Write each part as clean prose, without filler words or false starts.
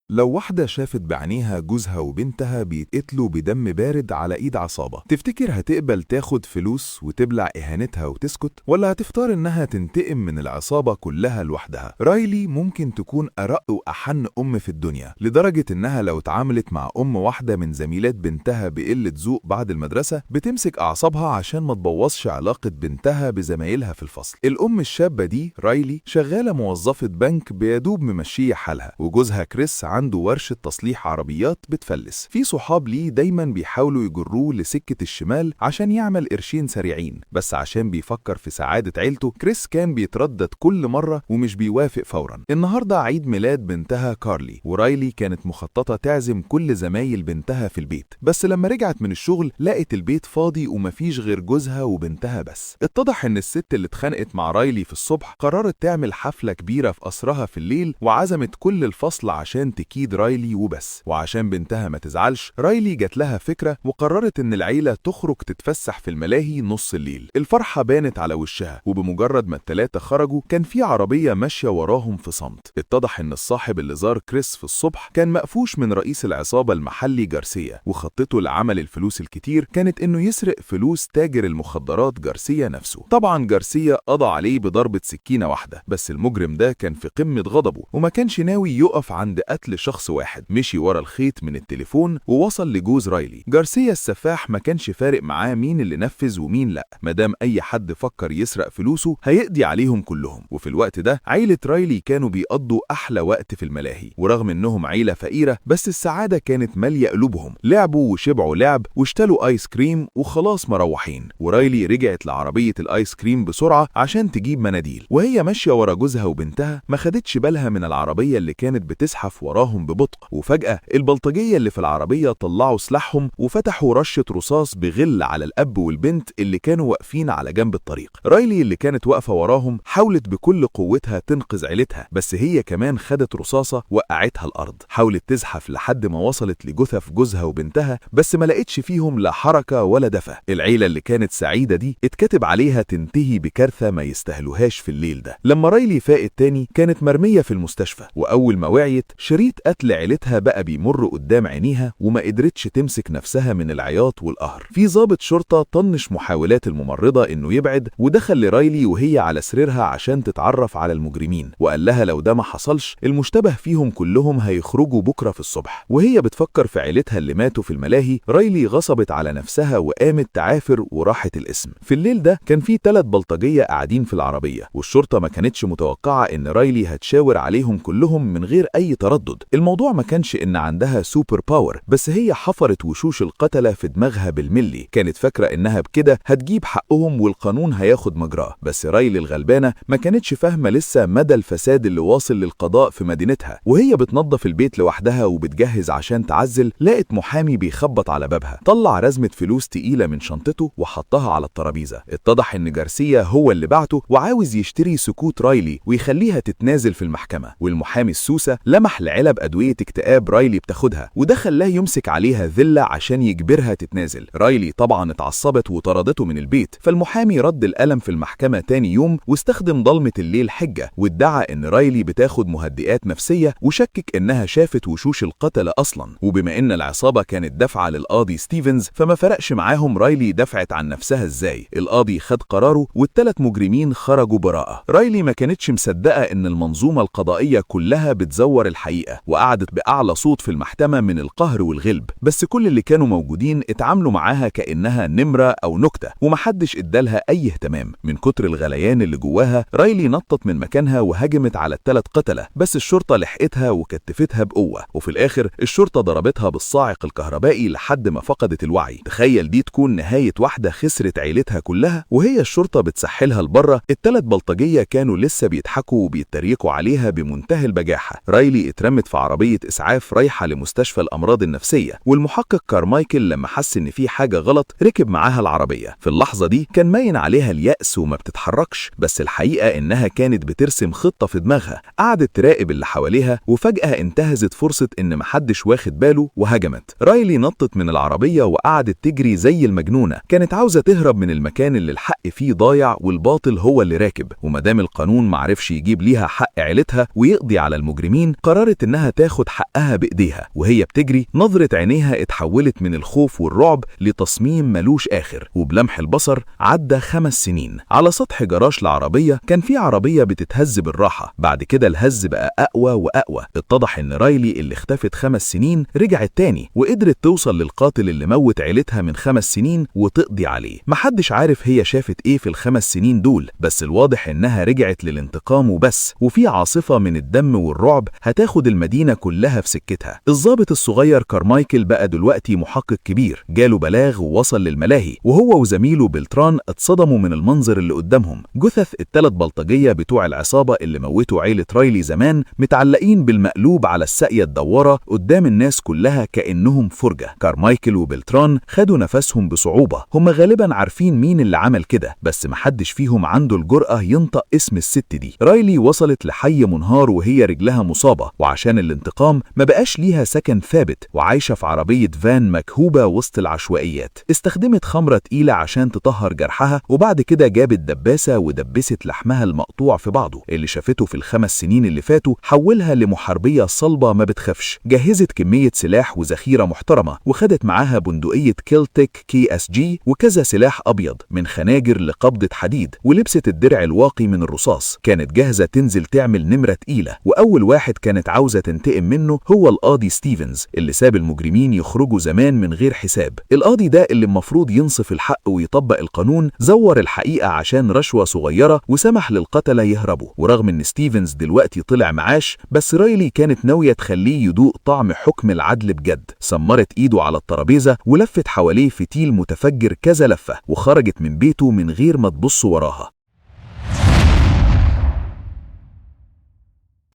لو واحدة شافت بعينيها جوزها وبنتها بيتقتلوا بدم بارد على ايد عصابة، تفتكر هتقبل تاخد فلوس وتبلع اهانتها وتسكت، ولا هتختار انها تنتقم من العصابة كلها لوحدها؟ رايلي ممكن تكون ارق واحن ام في الدنيا، لدرجة انها لو اتعاملت مع واحدة من زميلات بنتها بقلة ذوق بعد المدرسة بتمسك اعصابها عشان ما تبوظش علاقة بنتها بزمايلها في الفصل. الام الشابة دي رايلي شغالة موظفة بنك بيدوب ممشية حالها، وجوزها كريس عنده ورشة تصليح عربيات بتفلس. في صحاب ليه دايما بيحاولوا يجروه لسكة الشمال عشان يعمل قرشين سريعين، بس عشان بيفكر في سعادة عيلته كريس كان بيتردد كل مرة ومش بيوافق فورا. النهاردة عيد ميلاد بنتها كارلي، ورايلي كانت مخططة تعزم كل زمايل بنتها في البيت، بس لما رجعت من الشغل لقت البيت فاضي ومفيش غير جوزها وبنتها بس. اتضح ان الست اللي اتخانقت مع رايلي في الصبح قررت تعمل حفلة كبيرة في قصرها في الليل، وعزمت كل الفصل عشان تكيد رايلي وبس. وعشان بنتها ما تزعلش، رايلي جات لها فكرة وقررت ان العيلة تخرج تتفسح في الملاهي نص الليل. الفرحة بانت على وشها، وبمجرد ما التلاتة خرجوا كان في عربية ماشية وراهم في صمت. اتضح ان الصاحب اللي زار كريس في الصبح كان مقفوش من رئيس العصابة المحلي جارسيا، وخطته لعمل الفلوس الكتير كانت انه يسرق فلوس تاجر المخدرات جارسيا نفسه. طبعا جارسيا قضى عليه بضربة سكينة واحدة، بس المجرم ده كان في قمة غضبه وما كانش ناوي يقف عند قتل شخص واحد. مشي ورا الخيط من التليفون ووصل لجوز رايلي. جارسيا السفاح ما كانش فارق معاه مين اللي نفذ ومين لا، مادام اي حد فكر يسرق فلوسه هيقضي عليهم كلهم. وفي الوقت ده عيلة رايلي كانوا بيقضوا احلى وقت في الملاهي، ورغم انهم عيلة فقيرة بس السعادة كانت مالية قلوبهم. لعبوا وشبعوا لعب واشتلوا ايس كريم وخلاص مروحين. ورايلي رجعت لعربية الايس كريم بسرعة عشان تجيب مناديل، وهي ماشية ورا جوزها وبنتها ما خدتش بالها من العربية اللي كانت بتزحف وراهم ببطء. وفجأة البلطجية اللي في العربية طلعوا سلاحهم وفتحوا رشة رصاص بغل على الأب والبنت اللي كانوا واقفين على جنب الطريق. رايلي اللي كانت واقفة وراهم حاولت بكل قوتها تنقذ عيلتها، بس هي كمان خدت رصاصة وقعتها الأرض. حاولت تزحف لحد ما وصلت لجثث جوزها وبنتها، بس ما لقتش فيهم لا حركة ولا دفى. العيلة اللي كانت سعيدة دي اتكتب عليها تنتهي بكارثة ما يستاهلوهاش في الليل ده. لما رايلي فاقت تاني كانت مرمية في المستشفى، وأول ما وعيت شريط قتل عيلتها بقى بيمر قدام عينيها وما قدرتش تمسك نفسها من العياط والقهر. في ضابط شرطة طنش محاولات الممرضة انه يبعد، ودخل لرايلي وهي على سريرها عشان تتعرف على المجرمين، وقال لها لو ده ما حصلش المشتبه فيهم كلهم هيخرجوا بكرة في الصبح. وهي بتفكر في عيلتها اللي ماتوا في الملاهي، رايلي غصبت على نفسها وقامت تعافر وراحت القسم. في الليل ده كان في 3 بلطجية قاعدين في العربية، والشرطة ما كانتش متوقعة ان رايلي هتشاور عليهم كلهم من غير اي تردد. الموضوع ما كانش ان عندها سوبر باور، بس هي حفرت وشوش القتلة في دماغها بالملي. كانت فاكرة انها بكده هتجيب حقهم والقانون هياخد مجراه، بس رايلي الغلبانة ما كانتش فاهمة لسه مدى الفساد اللي واصل للقضاء في مدينتها. وهي بتنظف البيت لوحدها وبتجهز عشان تعزل، لقت محامي بيخبط على بابها. طلع رزمة فلوس تقيلة من شنطته وحطها على الترابيزة. اتضح ان جارسيا هو اللي بعته وعاوز يشتري سكوت رايلي ويخليها تتنازل في المحكمة. والمحامي السوسة لمح لعلب أدوية اكتئاب رايلي بتاخدها، وده خلاه يمسك عليها ذلة عشان يجبرها تتنازل. رايلي طبعا اتعصبت وطردته من البيت، فالمحامي رد القلم في المحكمة تاني يوم واستخدم ضلمة الليل حجة، وادعى ان رايلي بتاخد مهدئات نفسية، وشكك انها شافت وشوش القتلة اصلا. وبما ان العصابة كانت دافعة للقاضي ستيفنز فما فرقش معاهم رايلي دفعت عن نفسها ازاي. القاضي خد قراره وال3 مجرمين خرجوا براءة. رايلي ما كانتش مصدقة ان المنظومة القضائية كلها بتزور الحقيقة، وقعدت بأعلى صوت في المحكمة من القهر والغلب، بس كل اللي كانوا موجودين اتعاملوا معاها كأنها نمرة أو نكتة، ومحدش ادالها أي اهتمام. من كتر الغليان اللي جواها رايلي نطت من مكانها وهجمت على ال3 قتلة، بس الشرطة لحقتها وكتفتها بقوة، وفي الآخر الشرطة ضربتها بالصاعق الكهربائي لحد ما فقدت الوعي. تخيل دي تكون نهاية واحدة خسرت عيلتها كلها وهي الشرطة بتسحلها لبره. ال3 بلطجية كانوا لسه بيضحكوا وبيتريقوا عليها بمنتهى البجاحة. رايلي اترمت في عربية إسعاف رايحة لمستشفى الأمراض النفسية، والمحقق كارمايكل لما حس إن في حاجة غلط ركب معاها العربية. في اللحظة دي كان باين عليها اليأس وما بتتحركش، بس الحقيقة إنها كانت بترسم خطة في دماغها. قعدت تراقب اللي حواليها، وفجأة انتهزت فرصة إن محدش واخد باله وهجمت. رايلي نطت من العربية وقعدت تجري زي المجنونة، كانت عاوزة تهرب من المكان اللي الحق فيه ضايع والباطل هو اللي راكب. ومادام القانون معرفش يجيب ليها حق عيلتها ويقضي على المجرمين، قررت إنها إنها تاخد حقها بإيديها. وهي بتجري نظرة عينيها اتحولت من الخوف والرعب لتصميم ملوش آخر. وبلمح البصر عدى 5 سنين. على سطح جراج العربية كان في عربية بتتهز بالراحة. بعد كده الهز بقى أقوى وأقوى. اتضح إن رايلي اللي اختفت 5 سنين رجعت تاني وقدرت توصل للقاتل اللي موت عيلتها من 5 سنين وتقضي عليه. محدش عارف هي شافت ايه في ال5 سنين دول، بس الواضح إنها رجعت للانتقام وبس. وفي عاصفة من الدم والرعب هتاخد المدينة كلها في سكتها. الضابط الصغير كارمايكل بقى دلوقتي محقق كبير. جاله بلاغ ووصل للملاهي، وهو وزميله بلتران اتصدموا من المنظر اللي قدامهم. جثث ال3 بلطجية بتوع العصابة اللي موتوا عيلة رايلي زمان متعلقين بالمقلوب على الساقية الدوارة قدام الناس كلها كأنهم فرجة. كارمايكل وبلتران خدوا نفسهم بصعوبة. هم غالبا عارفين مين اللي عمل كده، بس محدش فيهم عنده الجرأة ينطق اسم الست دي. رايلي وصلت لحي منهار وهي رجلها مصابة، وعشان الانتقام ما بقاش ليها سكن ثابت، وعايشة في عربية فان مكهوبة وسط العشوائيات. استخدمت خمرة تقيلة عشان تطهر جرحها، وبعد كده جابت دباسة ودبست لحمها المقطوع في بعضه اللي شافته في ال5 سنين اللي فاتوا، حولها لمحاربية صلبة ما بتخافش. جهزت كمية سلاح وذخيرة محترمة، وخدت معاها بندقية كيلتك KSG وكذا سلاح أبيض من خناجر لقبضة حديد، ولبست الدرع الواقي من الرصاص. كانت جاهزة تنزل تعمل نمرة تقيلة، وأول واحد كانت عاوزة تنتقم منه هو القاضي ستيفنز اللي ساب المجرمين يخرجوا زمان من غير حساب. القاضي ده اللي المفروض ينصف الحق ويطبق القانون زور الحقيقة عشان رشوة صغيرة وسمح للقتلة يهربوا. ورغم ان ستيفنز دلوقتي طلع معاش، بس رايلي كانت ناوية تخليه يدوق طعم حكم العدل بجد. سمرت ايده على الترابيزة ولفت حواليه فتيل متفجر كذا لفة، وخرجت من بيته من غير ما تبص وراها.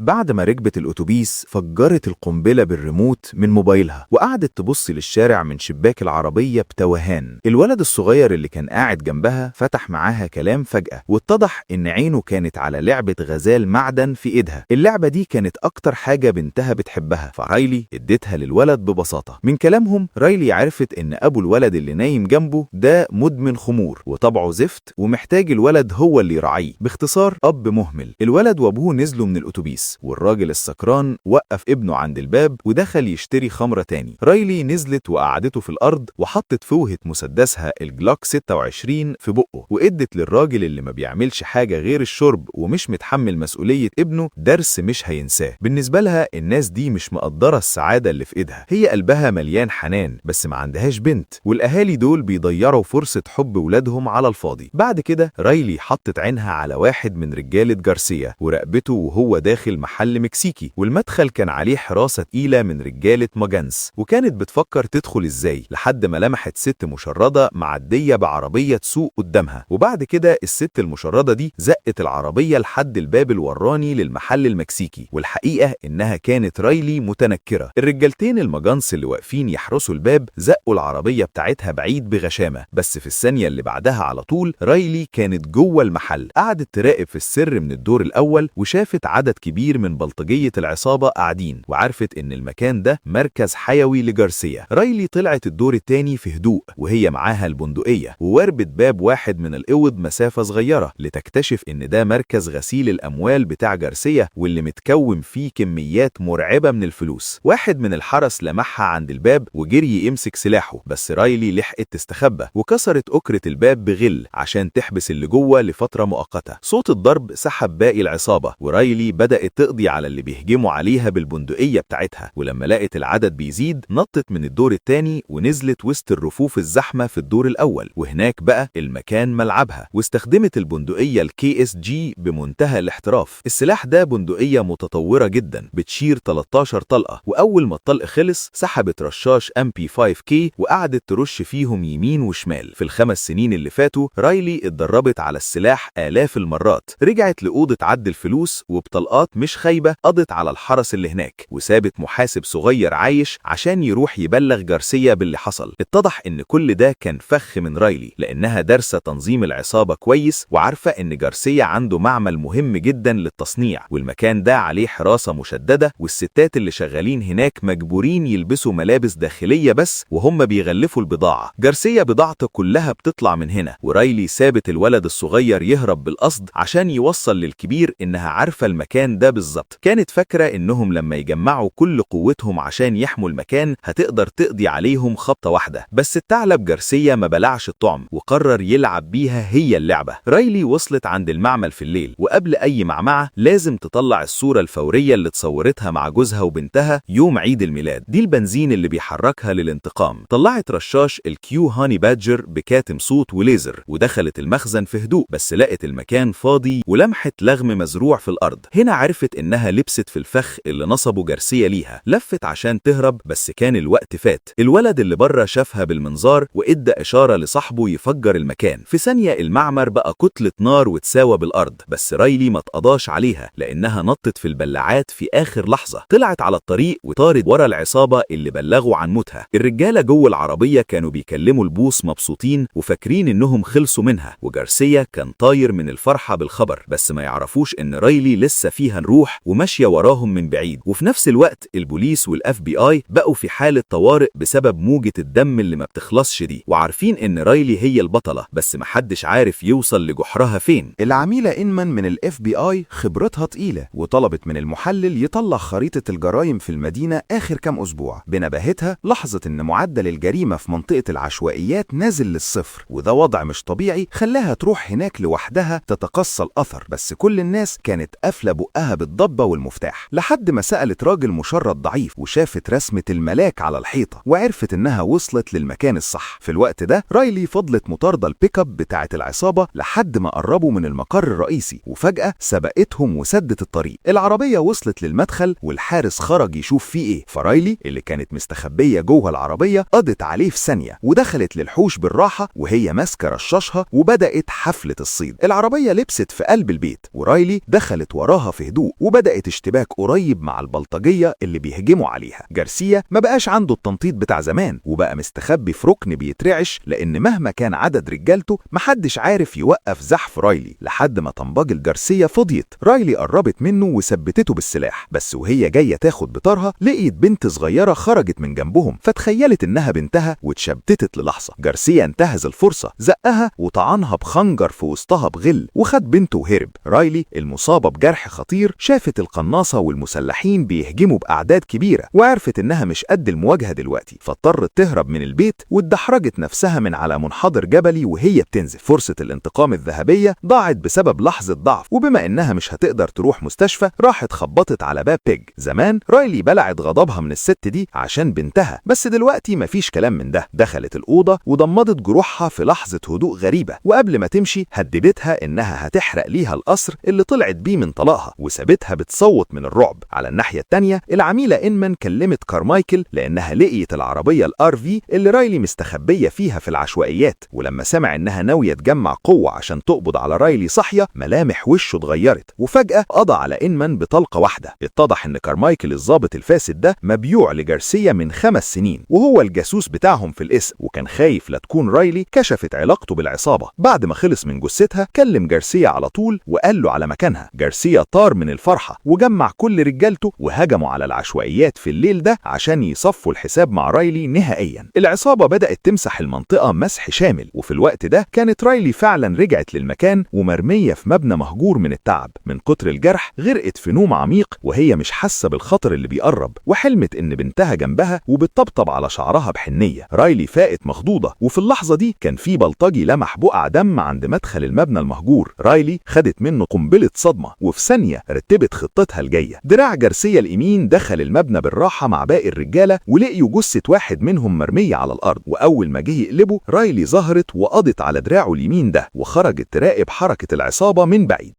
بعد ما ركبت الأتوبيس فجرت القنبلة بالريموت من موبايلها، وقعدت تبص للشارع من شباك العربية بتوهان. الولد الصغير اللي كان قاعد جنبها فتح معاها كلام فجأة، واتضح إن عينه كانت على لعبة غزال معدن في إيدها. اللعبة دي كانت أكتر حاجة بنتها بتحبها، فرايلي اديتها للولد ببساطة. من كلامهم رايلي عرفت إن أبو الولد اللي نايم جنبه ده مدمن خمور وطبعه زفت، ومحتاج الولد هو اللي يراعيه. باختصار أب مهمل. الولد وأبوه نزلوا من الأتوبيس، والراجل السكران وقف ابنه عند الباب ودخل يشتري خمرة تاني. رايلي نزلت وقعدته في الأرض، وحطت فوهة مسدسها الجلوك 26 في بقه، وادت للراجل اللي ما بيعملش حاجة غير الشرب ومش متحمل مسؤولية ابنه درس مش هينساه. بالنسبة لها الناس دي مش مقدرة السعادة اللي في ايدها. هي قلبها مليان حنان، بس ما عندهاش بنت، والأهالي دول بيضيعوا فرصة حب ولادهم على الفاضي. بعد كده رايلي حطت عينها على واحد من رجالة جارسيا وراقبته وهو داخل محل مكسيكي، والمدخل كان عليه حراسة تقيلة من رجالة ماجانس. وكانت بتفكر تدخل ازاي لحد ما لمحت ست مشردة معدية بعربية تسوق قدامها، وبعد كده الست المشردة دي زقت العربية لحد الباب الوراني للمحل المكسيكي، والحقيقة انها كانت رايلي متنكرة. الرجالتين الماجانس اللي واقفين يحرسوا الباب زقوا العربية بتاعتها بعيد بغشامة، بس في الثانية اللي بعدها على طول رايلي كانت جوه المحل. قعدت تراقب في السر من الدور الأول، وشافت عدد كبير من بلطجية العصابة قاعدين، وعرفت ان المكان ده مركز حيوي لجارسيا. رايلي طلعت الدور التاني في هدوء وهي معاها البندقية، ووربت باب واحد من الأوض مسافة صغيرة لتكتشف ان ده مركز غسيل الأموال بتاع جارسيا، واللي متكون فيه كميات مرعبة من الفلوس. واحد من الحرس لمحها عند الباب وجري يمسك سلاحه، بس رايلي لحقت تستخبى وكسرت أكرة الباب بغل عشان تحبس اللي جوه لفترة مؤقتة. صوت الضرب سحب باقي العصابة، ورايلي بدأت تقضي على اللي بيهجموا عليها بالبندقية بتاعتها. ولما لقت العدد بيزيد نطت من الدور التاني ونزلت وسط الرفوف الزحمة في الدور الأول، وهناك بقى المكان ملعبها. واستخدمت البندقية KSG بمنتهى الاحتراف. السلاح ده بندقية متطورة جدا بتشير 13 طلقة، وأول ما الطلق خلص سحبت رشاش MP5K وقعدت ترش فيهم يمين وشمال. في ال5 سنين اللي فاتوا رايلي اتدربت على السلاح آلاف المرات. رجعت لأوضة عد الفلوس وبطلقات مش خايبة قضت على الحرس اللي هناك، وسابت محاسب صغير عايش عشان يروح يبلغ جارسيا باللي حصل. اتضح ان كل ده كان فخ من رايلي، لانها دارسة تنظيم العصابة كويس وعارفة ان جارسيا عنده معمل مهم جدا للتصنيع، والمكان ده عليه حراسة مشددة، والستات اللي شغالين هناك مجبورين يلبسوا ملابس داخلية بس وهم بيغلفوا البضاعة. جارسيا بضاعته كلها بتطلع من هنا، ورايلي سابت الولد الصغير يهرب بالقصد عشان يوصل للكبير انها عارفة المكان ده ده بالظبط. كانت فاكرة إنهم لما يجمعوا كل قوتهم عشان يحموا المكان هتقدر تقضي عليهم خبطة واحدة، بس الثعلب جارسيا ما بلعش الطعم وقرر يلعب بيها هي اللعبة. رايلي وصلت عند المعمل في الليل، وقبل أي معمعة لازم تطلع الصورة الفورية اللي اتصورتها مع جوزها وبنتها يوم عيد الميلاد. دي البنزين اللي بيحركها للانتقام. طلعت رشاش الكيو هاني بادجر بكاتم صوت وليزر، ودخلت المخزن في هدوء، بس لقت المكان فاضي ولمحة لغم مزروع في الأرض. هنا عرفت إنها لبست في الفخ اللي نصبه جارسيا ليها. لفت عشان تهرب، بس كان الوقت فات. الولد اللي بره شافها بالمنظار وإدى إشارة لصاحبه يفجر المكان. في ثانية المعمر بقى كتلة نار وتساوى بالأرض، بس رايلي ما تقضاش عليها لأنها نطت في البلاعات في آخر لحظة. طلعت على الطريق وطارت ورا العصابة اللي بلغوا عن موتها. الرجالة جوه العربية كانوا بيكلموا البوس مبسوطين وفاكرين إنهم خلصوا منها، وجارسيا كان طاير من الفرحة بالخبر، بس ما يعرفوش إن رايلي لسه فيها نروح وماشية وراهم من بعيد. وفي نفس الوقت البوليس والاف بي اي بقوا في حالة طوارئ بسبب موجة الدم اللي ما بتخلصش دي، وعارفين إن رايلي هي البطلة، بس محدش عارف يوصل لجحرها فين. العميلة إنمان من الاف بي اي خبرتها تقيلة، وطلبت من المحلل يطلع خريطة الجرائم في المدينة آخر كام أسبوع. بنباهتها لاحظت إن معدل الجريمة في منطقة العشوائيات نازل للصفر، وده وضع مش طبيعي خلاها تروح هناك لوحدها تتقصى الأثر، بس كل الناس كانت قافلة بقها بالضبة والمفتاح. لحد ما سألت راجل مشرد ضعيف وشافت رسمة الملاك على الحيطة، وعرفت إنها وصلت للمكان الصح. في الوقت ده رايلي فضلت مطاردة البيك اب بتاعة العصابة لحد ما قربوا من المقر الرئيسي، وفجأة سبقتهم وسدت الطريق. العربية وصلت للمدخل والحارس خرج يشوف فيه ايه، فرايلي اللي كانت مستخبية جوه العربية قضت عليه في ثانية ودخلت للحوش بالراحة وهي ماسكة رشاشها وبدأت حفلة الصيد. العربية لبست في قلب البيت، ورايلي دخلت وراها في هدوء وبدأت اشتباك قريب مع البلطجية اللي بيهجموا عليها. جارسيا ما بقاش عنده التنطيط بتاع زمان، وبقى مستخبي في ركن بيترعش، لأن مهما كان عدد رجالته محدش عارف يوقف زحف رايلي. لحد ما طنباج الجارسيا فضيت، رايلي قربت منه وثبتته بالسلاح، بس وهي جاية تاخد بطارها لقيت بنت صغيرة خرجت من جنبهم، فتخيلت إنها بنتها واتشبتت للحظة. جارسيا انتهز الفرصة، زقها وطعنها بخنجر في وسطها بغل، وخد بنته وهرب. رايلي المصابة بجرح خطير شافت القناصة والمسلحين بيهجموا بأعداد كبيرة، وعرفت إنها مش قد المواجهة دلوقتي، فاضطرت تهرب من البيت واتدحرجت نفسها من على منحدر جبلي وهي بتنزل. فرصة الانتقام الذهبية ضاعت بسبب لحظة ضعف، وبما إنها مش هتقدر تروح مستشفى راحت خبطت على باب بيج. زمان رايلي بلعت غضبها من الست دي عشان بنتها، بس دلوقتي مفيش كلام من ده. دخلت الأوضة وضمدت جروحها في لحظة هدوء غريبة، وقبل ما تمشي هددتها إنها هتحرق ليها القصر اللي طلعت بيه من طلاقها، وسابتها بتصوت من الرعب. على الناحية التانية العميلة إنمان كلمت كارمايكل لأنها لقيت العربية الار في اللي رايلي مستخبية فيها في العشوائيات، ولما سمع إنها ناوية تجمع قوة عشان تقبض على رايلي صحية ملامح وشه اتغيرت، وفجأة قضى على إنمان بطلقة واحدة. اتضح إن كارمايكل الضابط الفاسد ده مبيوع لجارسيا من 5 سنين، وهو الجاسوس بتاعهم في الاسم، وكان خايف لا تكون رايلي كشفت علاقته بالعصابة. بعد ما خلص من جثتها كلم جارسيا على طول وقال له على مكانها. جارسيا طار من الفرحة وجمع كل رجالته وهجموا على العشوائيات في الليل ده عشان يصفوا الحساب مع رايلي نهائيا. العصابة بدأت تمسح المنطقة مسح شامل، وفي الوقت ده كانت رايلي فعلا رجعت للمكان ومرمية في مبنى مهجور من التعب. من كتر الجرح غرقت في نوم عميق وهي مش حاسة بالخطر اللي بيقرب، وحلمت إن بنتها جنبها وبتطبطب على شعرها بحنية. رايلي فاقت مخضوضة، وفي اللحظة دي كان في بلطجي لمح بقع دم عند مدخل المبنى المهجور. رايلي خدت منه قنبلة صدمة، وفي ثانية رتبت خطتها الجاية. دراع جارسيا اليمين دخل المبنى بالراحة مع باقي الرجالة، ولقيوا جثة واحد منهم مرمية على الأرض، وأول ما جه يقلبه رايلي ظهرت وقضت على دراعه اليمين ده، وخرجت تراقب حركة العصابة من بعيد.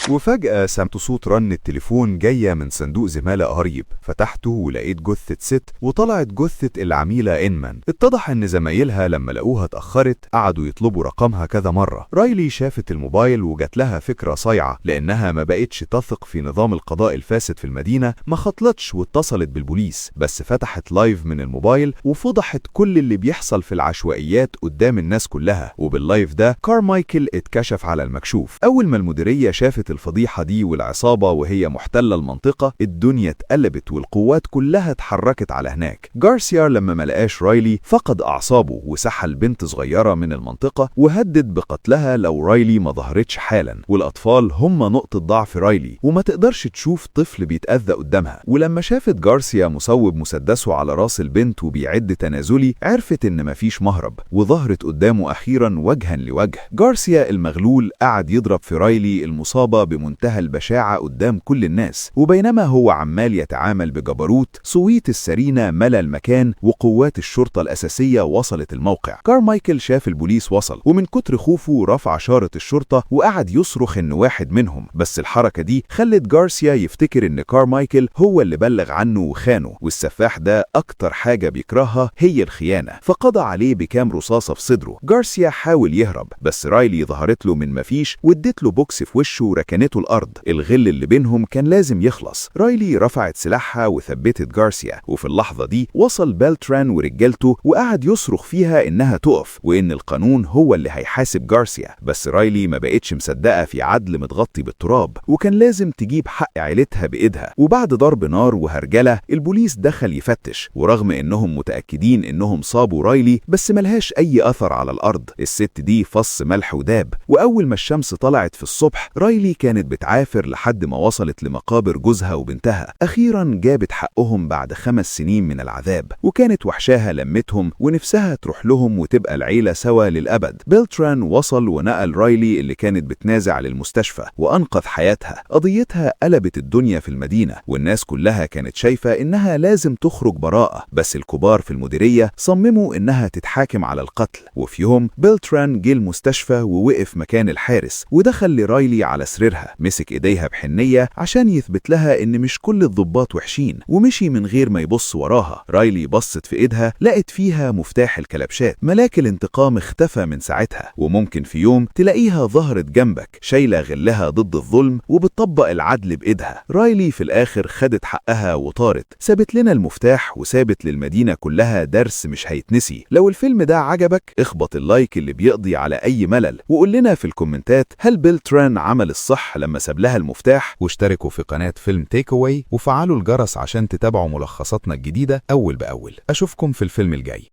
وفجأة سمعت صوت رن التليفون جاية من صندوق زمالة قريب، فتحته ولقيت جثة ست، وطلعت جثة العميلة إنمان. اتضح إن زمايلها لما لقوها اتأخرت قعدوا يطلبوا رقمها كذا مرة. رايلي شافت الموبايل وجات لها فكرة صايعة، لأنها ما بقتش تثق في نظام القضاء الفاسد في المدينة. ما خطلتش واتصلت بالبوليس، بس فتحت لايف من الموبايل وفضحت كل اللي بيحصل في العشوائيات قدام الناس كلها. وباللايف ده كارمايكل اتكشف على المكشوف. أول ما المديرية شافت الفضيحة دي والعصابة وهي محتلة المنطقة، الدنيا اتقلبت والقوات كلها اتحركت على هناك. جارسيا لما ملقاش رايلي فقد أعصابه وسحل بنت صغيرة من المنطقة وهدد بقتلها لو رايلي ما ظهرتش حالا، والأطفال هم نقطة ضعف رايلي وما تقدرش تشوف طفل بيتأذى قدامها. ولما شافت جارسيا مصوب مسدسه على راس البنت وبيعد تنازلي، عرفت إن مفيش مهرب وظهرت قدامه أخيرا وجها لوجه. جارسيا المغلول قعد يضرب في رايلي المصابة بمنتهى البشاعة قدام كل الناس، وبينما هو عمال يتعامل بجبروت، صويت السرينة ملا المكان وقوات الشرطة الأساسية وصلت الموقع. كارمايكل شاف البوليس وصل ومن كتر خوفه رفع شارة الشرطة وقعد يصرخ إن واحد منهم، بس الحركة دي خلت جارسيا يفتكر إن كارمايكل هو اللي بلغ عنه وخانه، والسفاح ده أكتر حاجة بيكرهها هي الخيانة، فقضى عليه بكام رصاصة في صدره. جارسيا حاول يهرب بس رايلي ظهرت له من مفيش وادت له بوكس في وشه وركنته الأرض. الغل اللي بينهم كان لازم يخلص. رايلي رفعت سلاحها وثبتت جارسيا، وفي اللحظة دي وصل بلتران ورجالته وقعد يصرخ فيها إنها تقف وإن القانون هو اللي هيحاسب جارسيا، بس رايلي ما بقتش مصدقة في عدل متغطي بالتراب وكان لازم تجيب حق عيلتها بإيدها. وبعد ضرب نار وهرجلة البوليس دخل يفتش، ورغم إنهم متأكدين إنهم صابوا رايلي بس ملهاش أي أثر على الأرض. الست دي فص ملح وداب، وأول ما الشمس طلعت في الصبح رايلي كانت بتعافر لحد ما وصلت لمقابر جوزها وبنتها. أخيرا جابت حقهم بعد 5 سنين من العذاب، وكانت وحشاها لمتهم ونفسها تروح لهم وتبقى العيلة سوا للأبد. بلتران وصل ونقل رايلي اللي كانت بتنازع للمستشفى وأنقذ حياتها. قضيتها قلبت الدنيا في المدينة والناس كلها كانت شايفة إنها لازم تخرج براءة، بس الكبار في المديرية صمموا إنها تتحاكم على القتل. وفي يوم بلتران جه المستشفى ووقف مكان الحارس ودخل لرايلي على سريرها، مسك إيديها بحنية عشان يثبت لها إن مش كل الضباط وحشين، ومشي من غير ما يبص وراها. رايلي بصت في إيدها لقت فيها مفتاح الكلبشات. ملاك الانتقام اختفى من ساعتها، وممكن في يوم تلاقيها ظهرت جنبك شايلة غلها ضد الظلم وبتطبق العدل بإيدها. رايلي في الآخر خدت حقها وطارت، سابت لنا المفتاح وسابت للمدينة كلها درس مش هيتنسي. لو الفيلم ده عجبك اخبط اللايك اللي بيقضي على أي ملل، وقول لنا في الكومنتات هل بلتران عمل الصح لما ساب لها المفتاح. واشتركوا في قناة فيلم تيك أواي وفعلوا الجرس عشان تتابعوا ملخصاتنا الجديدة أول بأول. أشوفكم في الفيلم الجاي.